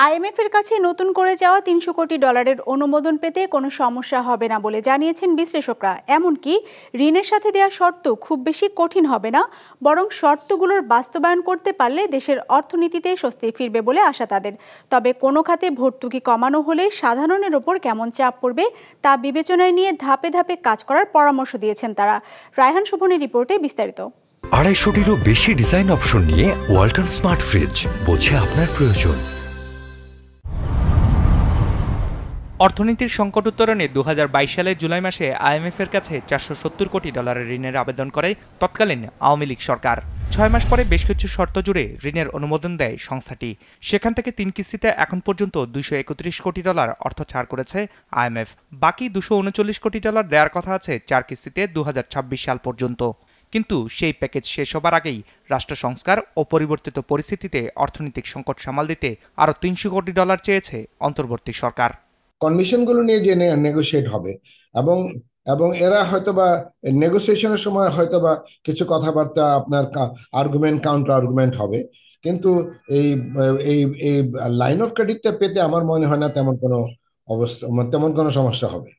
IMF এর কাছে নতুন করে যাওয়া ৩০০ কোটি ডলারের অনুমোদন পেতে কোনো সমস্যা হবে না বলে জানিয়েছেন বিশ্লেষকরা। এমনকি ঋণের সাথে দেওয়া শর্ত খুব বেশি কঠিন হবে না, বরং শর্তগুলোর বাস্তবায়ন করতে পারলে দেশের অর্থনীতিতে স্বস্তি ফিরবে বলে আশা তাদের। তবে কোনো খাতে ভর্তুকি কমানো হলে সাধারণের ওপর কেমন চাপ পড়বে তা বিবেচনায় নিয়ে ধাপে ধাপে কাজ করার পরামর্শ দিয়েছেন তারা। রায়হান শোভনের রিপোর্টে বিস্তারিত। ২৫০টিরও বেশি ডিজাইন অপশন নিয়ে ওয়ালটন স্মার্ট ফ্রিজ, বোঝে আপনার প্রয়োজন। অর্থনীতির সংকট উত্তরণে ২০২২ সালের জুলাই মাসে আইএমএফ এর কাছে ৪৭০ কোটি ডলারের ঋণের আবেদন করে তৎকালীন আওয়ামী লীগ সরকার। ৬ মাস পরে বেশ কিছু শর্ত জুড়ে ঋণের অনুমোদন দেয় সংস্থাটি। সেখান থেকে ৩ কিস্তিতে এখন পর্যন্ত ২৩১ কোটি ডলার অর্থ ছাড় করেছে আইএমএফ। বাকি ২৩৯ কোটি ডলার দেওয়ার কথা আছে ৪ কিস্তিতে ২০২৬ সাল পর্যন্ত। কিন্তু সেই প্যাকেজ শেষ হবার আগেই রাষ্ট্র সংস্কার ও পরিবর্তিত পরিস্থিতিতে অর্থনৈতিক সংকট সামাল দিতে আরও ৩০০ কোটি ডলার চেয়েছে অন্তর্বর্তী সরকার। কন্ডিশনগুলো নিয়ে যে নেগোশিয়েট হবে এবং এবং এরা হয়তোবা নেগোসিয়েশনের সময় হয়তোবা কিছু কথাবার্তা আপনার আর্গুমেন্ট কাউন্টার আর্গুমেন্ট হবে, কিন্তু এই এই এই লাইন অফ ক্রেডিটটা পেতে আমার মনে হয় না তেমন কোনো সমস্যা হবে।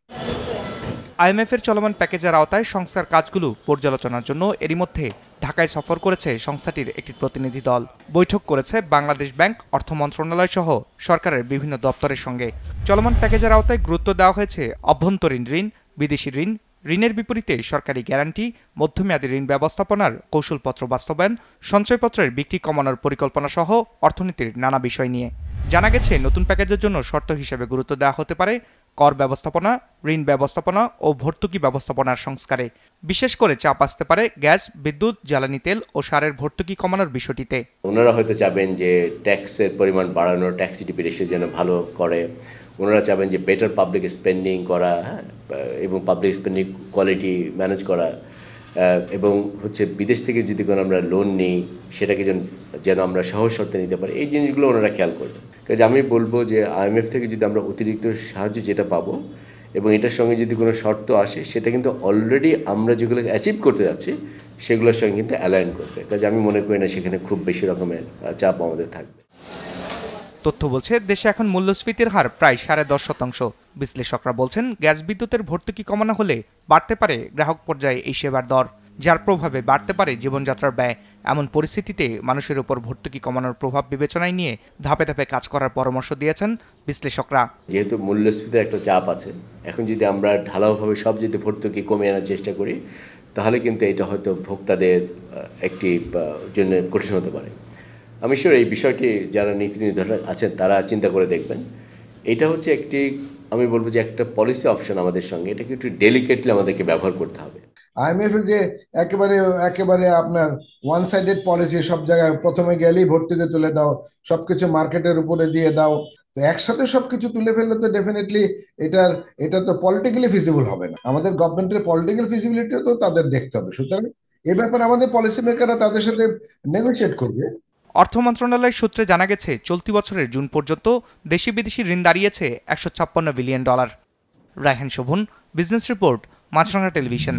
আইএমএফ এর চলমান প্যাকেজের আওতায় সংস্কার কাজগুলো পর্যালোচনার জন্য এরই মধ্যে ঢাকায় সফর করেছে সংস্থাটির একটি প্রতিনিধি দল। বৈঠক করেছে বাংলাদেশ ব্যাংক, অর্থ মন্ত্রণালয় সহ সরকারের বিভিন্ন দপ্তরের সঙ্গে। চলমান প্যাকেজের আওতায় গুরুত্ব দেওয়া হয়েছে অভ্যন্তরীণ ঋণ, বিদেশি ঋণ, ঋণের বিপরীতে সরকারি গ্যারান্টি, মধ্যমেয়াদী ঋণ ব্যবস্থাপনার কৌশলপত্র বাস্তবায়ন, সঞ্চয়পত্রের বিক্রি কমানোর পরিকল্পনা সহ অর্থনীতির নানা বিষয় নিয়ে। জানা গেছে নতুন প্যাকেজের জন্য শর্ত হিসেবে গুরুত্ব দেওয়া হতে পারে কর ব্যবস্থাপনা, ঋণ ব্যবস্থাপনা ও ভর্তুকি ব্যবস্থাপনার সংস্কারে। বিশেষ করে চাপ আসতে পারে গ্যাস, বিদ্যুৎ, জ্বালানি তেল ও সারের ভর্তুকি কমানোর বিষয়টিতে। ওনারা হয়তো চাবেন যে ট্যাক্সের পরিমাণ বাড়ানো, ট্যাক্স জিডিপি রেশিও যেন ভালো করে। ওনারা চাবেন যে বেটার পাবলিক স্পেন্ডিং করা, এবং পাবলিক স্পেন্ডিং কোয়ালিটি ম্যানেজ করা, এবং বিদেশ থেকে যদি কোনো আমরা লোন নিই সেটাকে যেন আমরা সহজ শর্তে নিতে পারি। এই জিনিসগুলো ওনারা খেয়াল করবেন। কাজে আমি বলবো যে আইএমএফ থেকে যদি আমরা অতিরিক্ত সাহায্য যেটা পাবো এবং এটার সঙ্গে যদি কোনো শর্ত আসে, সেটা কিন্তু অলরেডি আমরা যেগুলো অ্যাচিভ করতে যাচ্ছি সেগুলোর সঙ্গে কিন্তু অ্যালাইন করবে। কাজে আমি মনে করি না সেখানে খুব বেশি রকমের চাপ আমাদের থাকবে। তথ্য বলছে দেশে এখন মূল্যস্ফীতির হার প্রায় ১০.৫%। বিশ্লেষকরা বলছেন গ্যাস বিদ্যুতের ভর্তুকি কমানো হলে বাড়তে পারে গ্রাহক পর্যায়ে এই সেবার দর, যার প্রভাবে বাড়তে পারে জীবনযাত্রার ব্যয়। এমন পরিস্থিতিতে মানুষের উপর ভর্তুকি কমানোর প্রভাব বিবেচনায় নিয়ে ধাপে ধাপে কাজ করার পরামর্শ দিয়েছেন বিশ্লেষকরা। যেহেতু মূল্যস্ফীতির একটা চাপ আছে, এখন যদি আমরা ঢালাওভাবে সব যদি ভর্তুকি কমিয়ে আনার চেষ্টা করি তাহলে কিন্তু এটা হয়তো ভোক্তাদের একটি জন্য কঠিন হতে পারে। আমি শিওর এই বিষয়টি যারা নীতি নির্ধারক আছেন তারা চিন্তা করে দেখবেন। এটা একটি, আমি বলবো যে একটা পলিসি অপশন আমাদের সঙ্গে, এটাকে একটু ডেলিকেটলি আমাদেরকে ব্যবহার করতে হবে। আইএমএফ এর যে একেবারে আপনার ওয়ান সাইডেড পলিসি, সব জায়গায় প্রথমে গেলেই ভর্তুকি তুলে দাও, সবকিছু মার্কেটের উপরে দিয়ে দাও, তো একসাথে সবকিছু তুলে ফেললে তো ডেফিনেটলি এটা তো পলিটিক্যালি ফিজিবল হবে না। আমাদের গভর্নমেন্টের পলিটিক্যাল ফিজিবিলিটিও তো তাদের দেখতে হবে। সুতরাং এ ব্যাপারে আমাদের পলিসি মেকাররা তাদের সাথে নেগোশিয়েট করবে। অর্থ মন্ত্রণালয়ের সূত্রে জানা গেছে চলতি বছরের জুন পর্যন্ত দেশি বিদেশি ঋণ দাঁড়িয়েছে ১৫৬ billion dollar. Raihan Shovon, business report, Maasranga television.